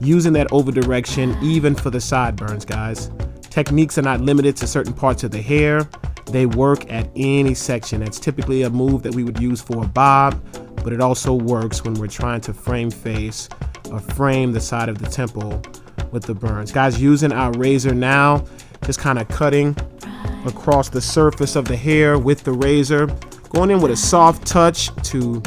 using that over direction even for the sideburns, guys. Techniques are not limited to certain parts of the hair. They work at any section. That's typically a move that we would use for a bob, but it also works when we're trying to frame face or frame the side of the temple with the burns. Guys, using our razor now, just kind of cutting across the surface of the hair with the razor, going in with a soft touch to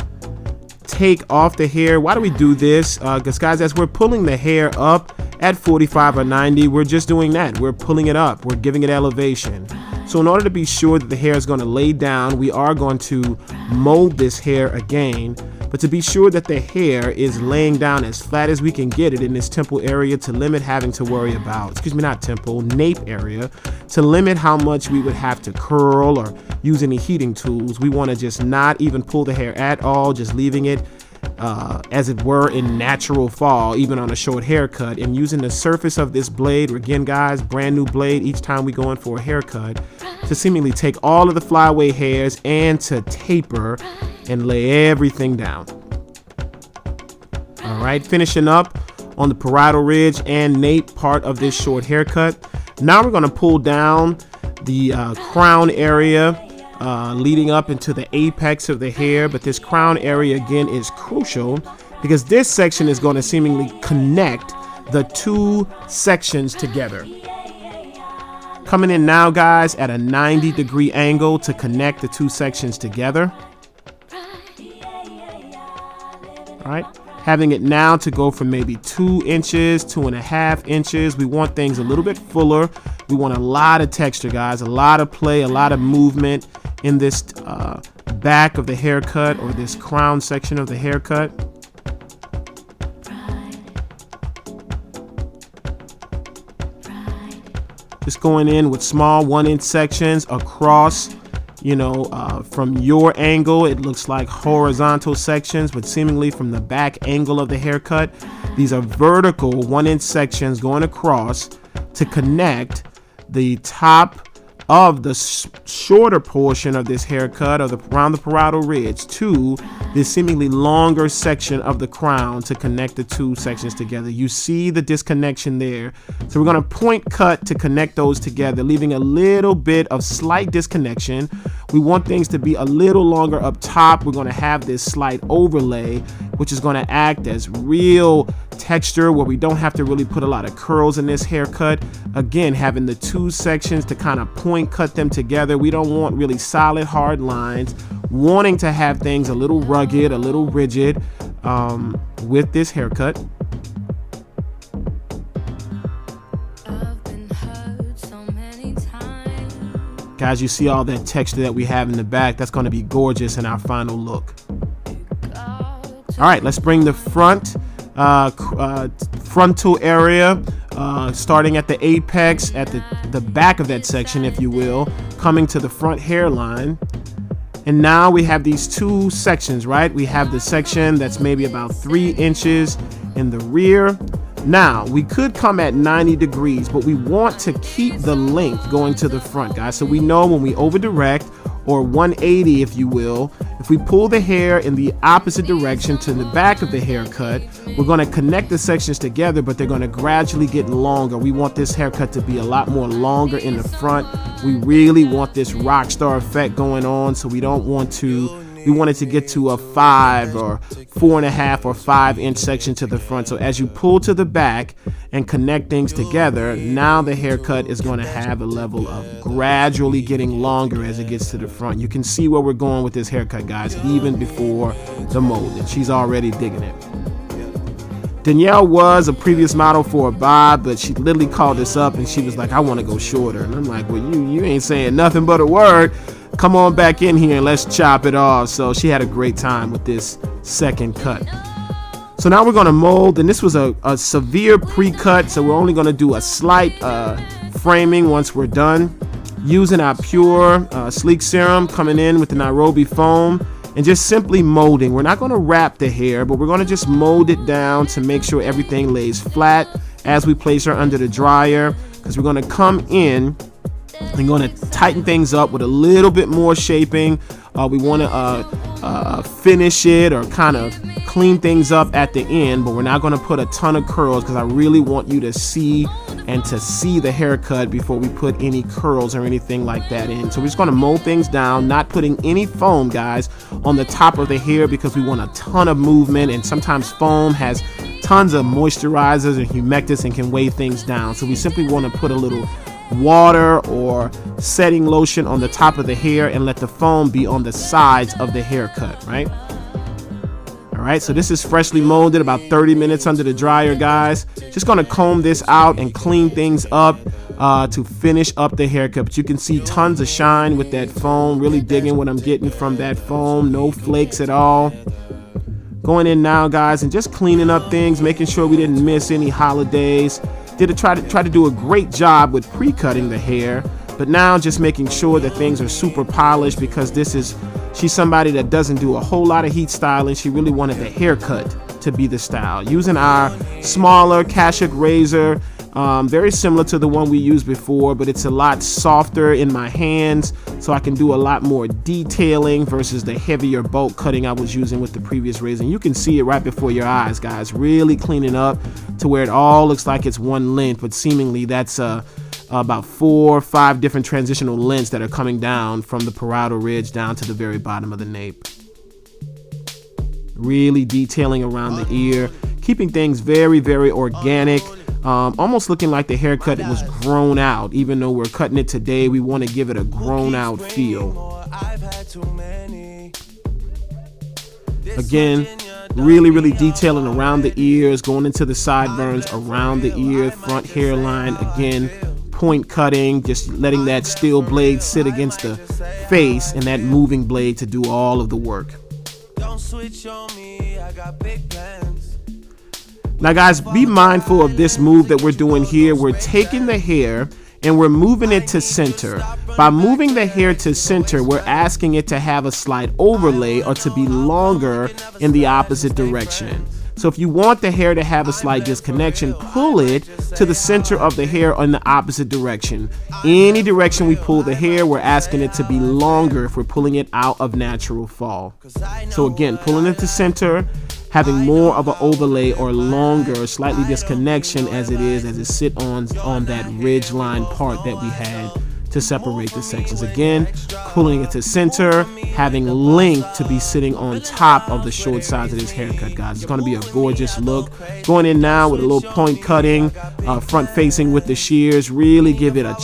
take off the hair. Why do we do this? Because guys, as we're pulling the hair up at 45 or 90, we're just doing that. We're pulling it up. We're giving it elevation. So in order to be sure that the hair is going to lay down, we are going to mold this hair again. But to be sure that the hair is laying down as flat as we can get it in this temple area to limit having to worry about, not temple, nape area, to limit how much we would have to curl or use any heating tools, we want to just not even pull the hair at all, just leaving it as it were in natural fall, even on a short haircut, and using the surface of this blade, again guys, brand new blade each time we go in for a haircut, to seemingly take all of the flyaway hairs and to taper and lay everything down. All right, finishing up on the parietal ridge and nape part of this short haircut. Now we're going to pull down the crown area leading up into the apex of the hair, but this crown area again is crucial because this section is going to seemingly connect the two sections together. Coming in now, guys, at a 90-degree angle to connect the two sections together. All right, having it now to go from maybe 2 inches, 2.5 inches. We want things a little bit fuller. We want a lot of texture, guys, a lot of play, a lot of movement in this back of the haircut or this crown section of the haircut. Just going in with small 1-inch sections across, from your angle, it looks like horizontal sections, but seemingly from the back angle of the haircut, these are vertical 1-inch sections going across to connect the top of the shorter portion of this haircut or around the parietal ridge to this seemingly longer section of the crown to connect the two sections together. You see the disconnection there. So we're going to point cut to connect those together, leaving a little bit of slight disconnection. We want things to be a little longer up top. We're going to have this slight overlay, which is going to act as real texture where we don't have to really put a lot of curls in this haircut. Again, having the two sections to kind of point cut them together. We don't want really solid hard lines, wanting to have things a little rugged, a little rigid with this haircut. Guys, you see all that texture that we have in the back. That's going to be gorgeous in our final look. All right, let's bring the frontal area, starting at the apex, at the back of that section, if you will, coming to the front hairline. And now we have these two sections, right? We have the section that's maybe about 3 inches in the rear. Now, we could come at 90 degrees, but we want to keep the length going to the front, guys. So we know when we over direct, or 180 if you will, if we pull the hair in the opposite direction to the back of the haircut, we're going to connect the sections together, but they're going to gradually get longer. We want this haircut to be a lot more longer in the front. We really want this rock star effect going on, so we don't want to, we want it to get to a 5 or 4.5 or 5 inch section to the front. So as you pull to the back and connect things together, now the haircut is going to have a level of gradually getting longer as it gets to the front. You can see where we're going with this haircut, guys, even before the molding. She's already digging it. Danielle was a previous model for a bob, but she literally called us up and she was like, I want to go shorter. And I'm like, well, you ain't saying nothing but a word. Come on back in here and let's chop it off. So she had a great time with this second cut. So now we're going to mold, and this was a severe pre-cut, so we're only going to do a slight framing once we're done. Using our pure sleek serum, coming in with the Nairobi foam, and just simply molding. We're not going to wrap the hair, but we're going to just mold it down to make sure everything lays flat as we place her under the dryer, because we're going to come in and going to tighten things up with a little bit more shaping. We want to finish it or kind of clean things up at the end, but we're not going to put a ton of curls because I really want you to see the haircut before we put any curls or anything like that in. So we're just going to mold things down, not putting any foam, guys, on the top of the hair because we want a ton of movement, and sometimes foam has tons of moisturizers and humectants and can weigh things down. So we simply want to put a little water or setting lotion on the top of the hair and let the foam be on the sides of the haircut, right? All right, so this is freshly molded, about 30 minutes under the dryer, guys. Just gonna comb this out and clean things up to finish up the haircut. But you can see tons of shine with that foam. Really digging what I'm getting from that foam. No flakes at all. Going in now, guys, and just cleaning up things, making sure we didn't miss any holidays. Try to do a great job with pre-cutting the hair, but now just making sure that things are super polished because she's somebody that doesn't do a whole lot of heat styling. She really wanted the haircut to be the style. Using our smaller Kashuk razor, very similar to the one we used before, but it's a lot softer in my hands, so I can do a lot more detailing versus the heavier bulk cutting I was using with the previous razor. And you can see it right before your eyes, guys, really cleaning up to where it all looks like it's one length, but seemingly that's about 4 or 5 different transitional lengths that are coming down from the parietal ridge down to the very bottom of the nape. Really detailing around the ear, keeping things very, very organic. Almost looking like the haircut was grown out. Even though we're cutting it today, we want to give it a grown out feel. Again, really detailing around the ears, going into the sideburns, around the ear, front hairline. Again, point cutting, just letting that steel blade sit against the face and that moving blade to do all of the work. Don't switch on me, I got big plans. Now, guys, be mindful of this move that we're doing here. We're taking the hair and we're moving it to center. By moving the hair to center, we're asking it to have a slight overlay or to be longer in the opposite direction. So if you want the hair to have a slight disconnection, pull it to the center of the hair in the opposite direction. Any direction we pull the hair, we're asking it to be longer if we're pulling it out of natural fall. So again, pulling it to center, having more of an overlay or longer, slightly disconnection as it sit on that ridge line part that we had to separate the sections. Again, pulling it to center, having length to be sitting on top of the short sides of this haircut, guys. It's going to be a gorgeous look. Going in now with a little point cutting, front facing with the shears, really give it a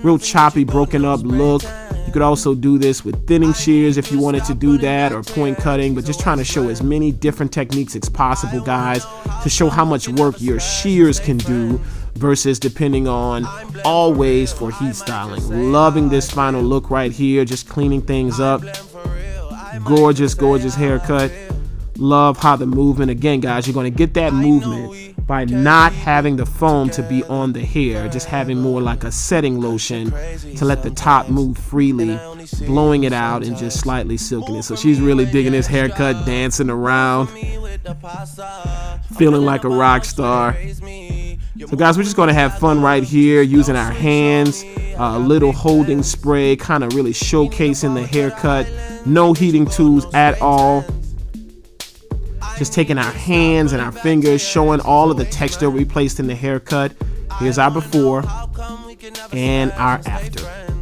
real choppy, broken up look. You could also do this with thinning shears if you wanted to do that, or point cutting, but just trying to show as many different techniques as possible, guys, to show how much work your shears can do versus depending on always for heat styling. Loving this final look right here, just cleaning things up. Gorgeous haircut. Love how the movement, again, guys, you're going to get that movement by not having the foam to be on the hair, just having more like a setting lotion to let the top move freely, blowing it out and just slightly silking it. So she's really digging this haircut, dancing around, feeling like a rock star. So guys, we're just going to have fun right here using our hands, a little holding spray, kind of really showcasing the haircut. No heating tools at all. Just taking our hands and our fingers, showing all of the texture we placed in the haircut. Here's our before and our after.